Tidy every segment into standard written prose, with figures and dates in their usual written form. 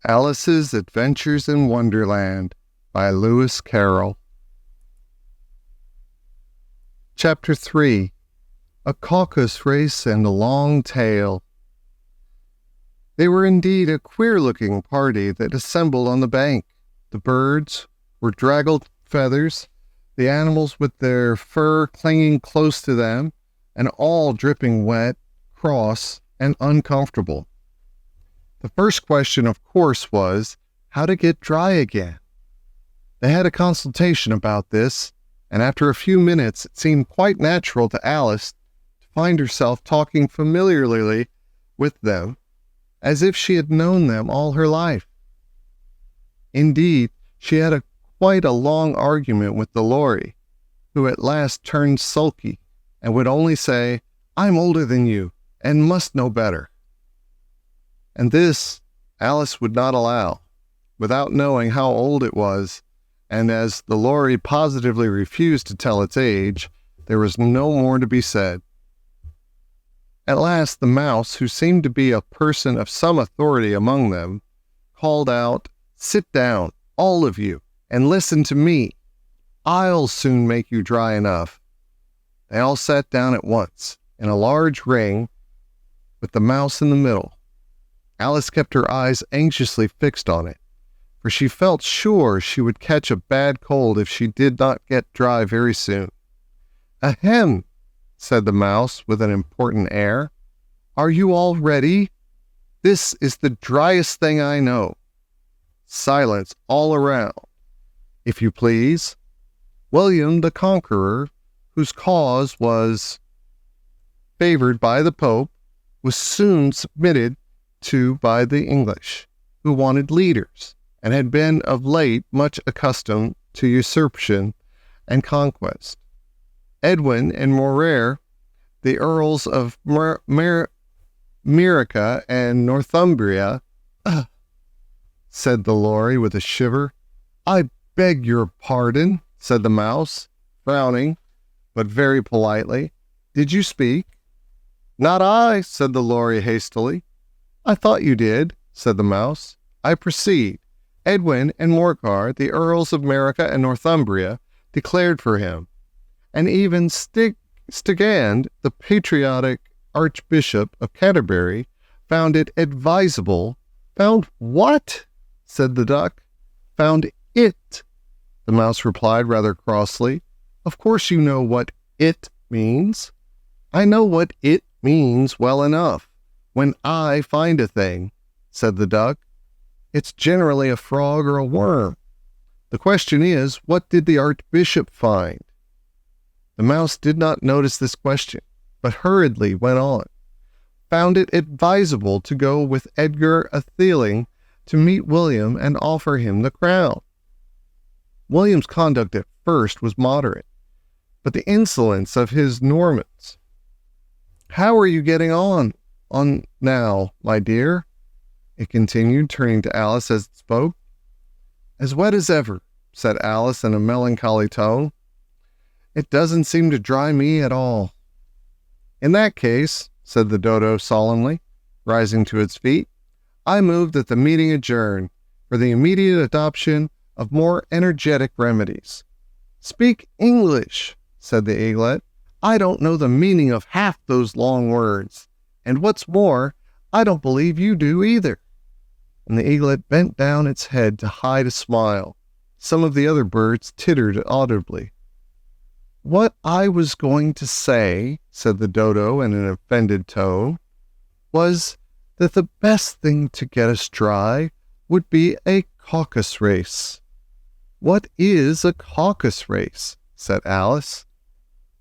Alice's Adventures in Wonderland by Lewis Carroll. Chapter 3. A Caucus Race and a Long Tail. They were indeed a queer-looking party that assembled on the bank. The birds were draggled feathers, the animals with their fur clinging close to them, and all dripping wet, cross, and uncomfortable. The first question, of course, was how to get dry again. They had a consultation about this, and after a few minutes it seemed quite natural to Alice to find herself talking familiarly with them, as if she had known them all her life. Indeed, she had quite a long argument with the Lory, who at last turned sulky and would only say, "I'm older than you, and must know better." And this Alice would not allow, without knowing how old it was, and as the Lory positively refused to tell its age, there was no more to be said. At last the mouse, who seemed to be a person of some authority among them, called out, "Sit down, all of you, and listen to me. I'll soon make you dry enough." They all sat down at once, in a large ring, with the mouse in the middle. Alice kept her eyes anxiously fixed on it, for she felt sure she would catch a bad cold if she did not get dry very soon. "Ahem," said the mouse with an important air. "Are you all ready? This is the driest thing I know." Silence all around. "If you please." William the Conqueror, whose cause was favored by the Pope, was soon submitted to by the English, who wanted leaders, and had been of late much accustomed to usurpation and conquest. Edwin and Morare, the Earls of Merica and Northumbria, said the Lory with a shiver. "I beg your pardon," said the mouse, frowning, but very politely. "Did you speak?" "Not I," said the Lory hastily. "I thought you did," said the mouse. "I proceed. Edwin and Morcar, the Earls of Merica and Northumbria, declared for him, and even Stigand, the patriotic Archbishop of Canterbury, found it advisable." "Found what?" said the duck. "Found it," the mouse replied rather crossly. "Of course you know what it means." "I know what it means well enough. When I find a thing," said the duck, "it's generally a frog or a worm. The question is, what did the Archbishop find?" The mouse did not notice this question, but hurriedly went on. "Found it advisable to go with Edgar Atheling to meet William and offer him the crown." William's conduct at first was moderate, but the insolence of his Normans. "How are you getting on now, my dear?" it continued, turning to Alice as it spoke. "As wet as ever," said Alice in a melancholy tone. "It doesn't seem to dry me at all." "In that case," said the dodo solemnly, rising to its feet, "I move that the meeting adjourn for the immediate adoption of more energetic remedies." "Speak English," said the eaglet. "I don't know the meaning of half those long words. And what's more, I don't believe you do either." And the eaglet bent down its head to hide a smile. Some of the other birds tittered audibly. "What I was going to say," said the dodo in an offended tone, "was that the best thing to get us dry would be a caucus race." "What is a caucus race?" said Alice.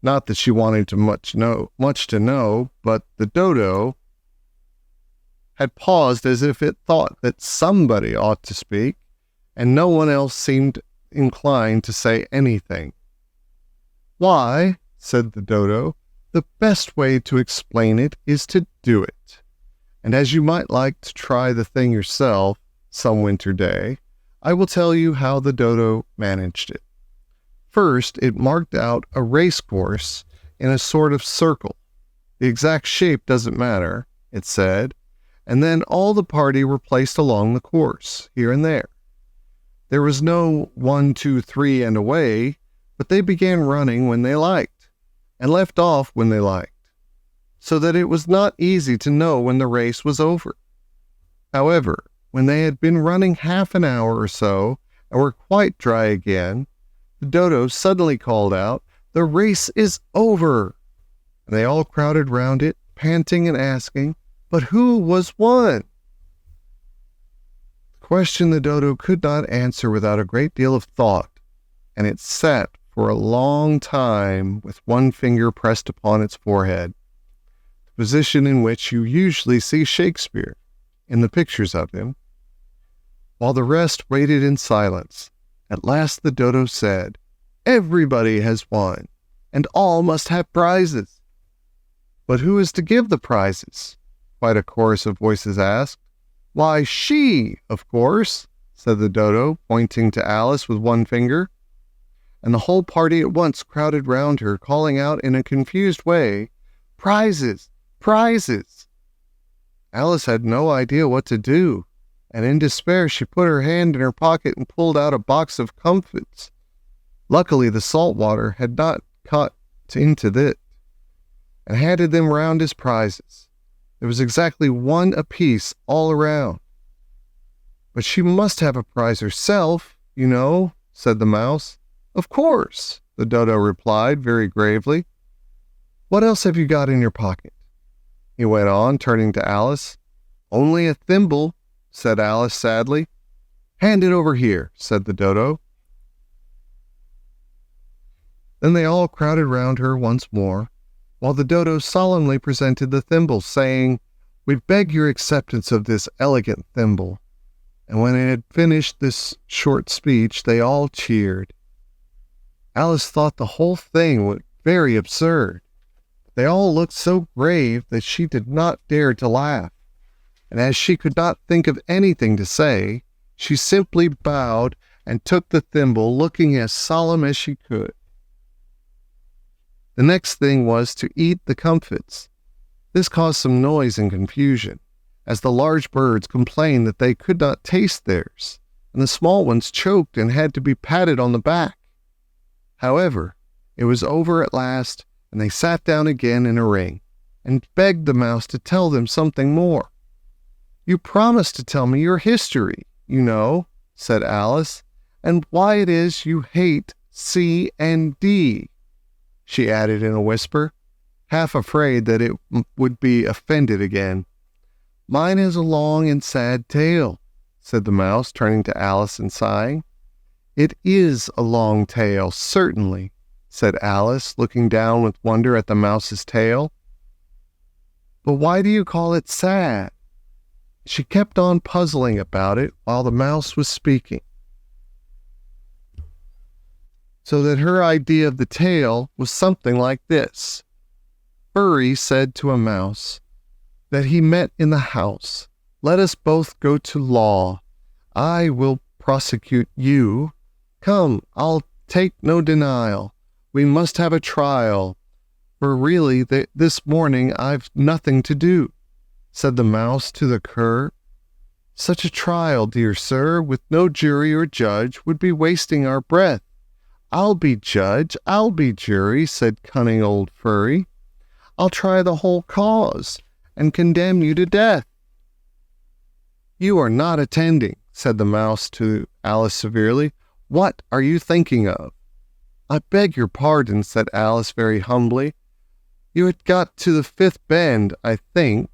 Not that she wanted much to know, but the dodo had paused as if it thought that somebody ought to speak, and no one else seemed inclined to say anything. "Why," said the dodo, "the best way to explain it is to do it. And as you might like to try the thing yourself some winter day, I will tell you how the dodo managed it. First, it marked out a race course in a sort of circle. The exact shape doesn't matter, it said, and then all the party were placed along the course, here and there. There was no 1, 2, 3, and away, but they began running when they liked, and left off when they liked, so that it was not easy to know when the race was over. However, when they had been running half an hour or so, and were quite dry again, the dodo suddenly called out, "The race is over!" And they all crowded round it, panting and asking, "But who was won?" The question the dodo could not answer without a great deal of thought, and it sat for a long time with one finger pressed upon its forehead, the position in which you usually see Shakespeare in the pictures of him, while the rest waited in silence. At last the dodo said, "Everybody has won, and all must have prizes." "But who is to give the prizes?" quite a chorus of voices asked. "Why, she, of course," said the dodo, pointing to Alice with one finger. And the whole party at once crowded round her, calling out in a confused way, "Prizes! Prizes!" Alice had no idea what to do, and in despair she put her hand in her pocket and pulled out a box of comfits. Luckily the salt water had not caught into it, and handed them round as prizes. There was exactly one apiece all around. "But she must have a prize herself, you know," said the mouse. "Of course," the dodo replied very gravely. "What else have you got in your pocket?" he went on, turning to Alice. "Only a thimble," said Alice sadly. "Hand it over here," said the dodo. Then they all crowded round her once more, while the dodo solemnly presented the thimble, saying, "We beg your acceptance of this elegant thimble." And when it had finished this short speech, they all cheered. Alice thought the whole thing was very absurd. They all looked so grave that she did not dare to laugh, and as she could not think of anything to say, she simply bowed and took the thimble, looking as solemn as she could. The next thing was to eat the comfits. This caused some noise and confusion, as the large birds complained that they could not taste theirs, and the small ones choked and had to be patted on the back. However, it was over at last, and they sat down again in a ring, and begged the mouse to tell them something more. "You promised to tell me your history, you know," said Alice, "and why it is you hate C and D," she added in a whisper, half afraid that it would be offended again. "Mine is a long and sad tale," said the mouse, turning to Alice and sighing. "It is a long tale, certainly," said Alice, looking down with wonder at the mouse's tail. "But why do you call it sad?" She kept on puzzling about it while the mouse was speaking, so that her idea of the tale was something like this. Furry said to a mouse that he met in the house, "Let us both go to law. I will prosecute you. Come, I'll take no denial. We must have a trial, for really this morning I've nothing to do." Said the mouse to the cur, "Such a trial, dear sir, with no jury or judge, would be wasting our breath." "I'll be judge, I'll be jury," said cunning old Furry. "I'll try the whole cause, and condemn you to death." "You are not attending," said the mouse to Alice severely. "What are you thinking of?" "I beg your pardon," said Alice very humbly. "You had got to the fifth bend, I think."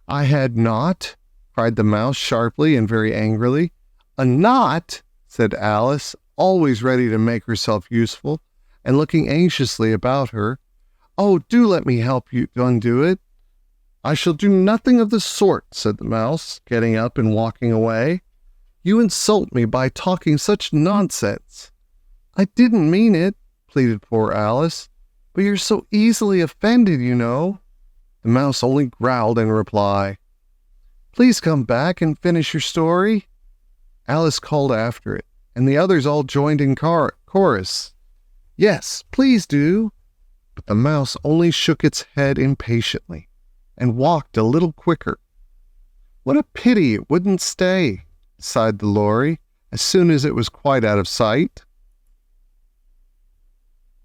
"I had not," cried the mouse sharply and very angrily. "A knot?" said Alice, always ready to make herself useful, and looking anxiously about her. "Oh, do let me help you undo it." "I shall do nothing of the sort," said the mouse, getting up and walking away. "You insult me by talking such nonsense." "I didn't mean it," pleaded poor Alice, "but you're so easily offended, you know." The mouse only growled in reply. "Please come back and finish your story." Alice called after it, and the others all joined in chorus. "Yes, please do." But the mouse only shook its head impatiently, and walked a little quicker. What a pity it wouldn't stay, sighed the Lory, as soon as it was quite out of sight.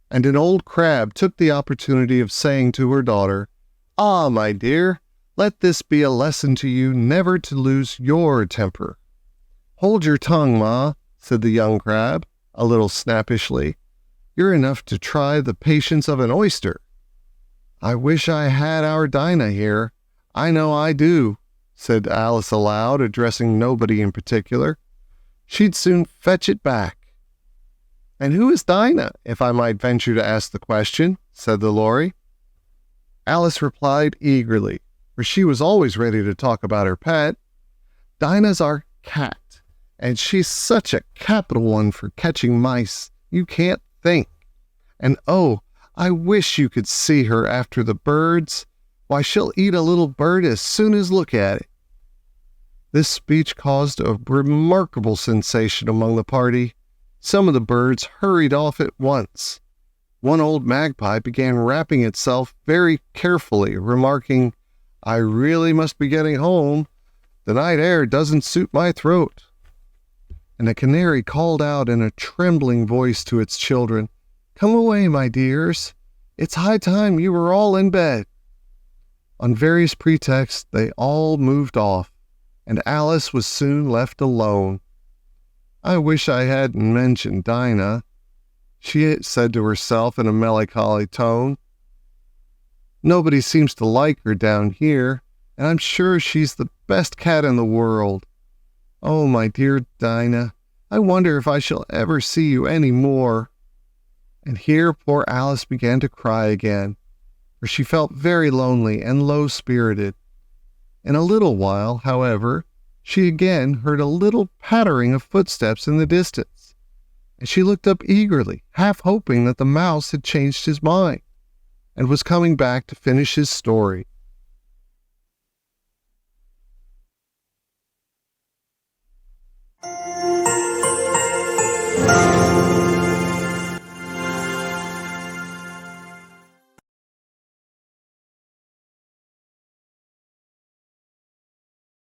And an old crab took the opportunity of saying to her daughter, "Ah, my dear, let this be a lesson to you never to lose your temper." "Hold your tongue, Ma," said the young crab, a little snappishly. "You're enough to try the patience of an oyster." "I wish I had our Dinah here. I know I do," said Alice aloud, addressing nobody in particular. "She'd soon fetch it back." "And who is Dinah, if I might venture to ask the question?" said the Lory. Alice replied eagerly, for she was always ready to talk about her pet. "Dinah's our cat, and she's such a capital one for catching mice, you can't think. And oh, I wish you could see her after the birds. Why, she'll eat a little bird as soon as look at it." This speech caused a remarkable sensation among the party. Some of the birds hurried off at once. One old magpie began wrapping itself very carefully, remarking, "I really must be getting home. The night air doesn't suit my throat." And a canary called out in a trembling voice to its children, "Come away, my dears. It's high time you were all in bed." On various pretexts, they all moved off, and Alice was soon left alone. "I wish I hadn't mentioned Dinah," she said to herself in a melancholy tone. "Nobody seems to like her down here, and I'm sure she's the best cat in the world. Oh, my dear Dinah, I wonder if I shall ever see you any more." And here poor Alice began to cry again, for she felt very lonely and low-spirited. In a little while, however, she again heard a little pattering of footsteps in the distance, and she looked up eagerly, half hoping that the mouse had changed his mind, and was coming back to finish his story.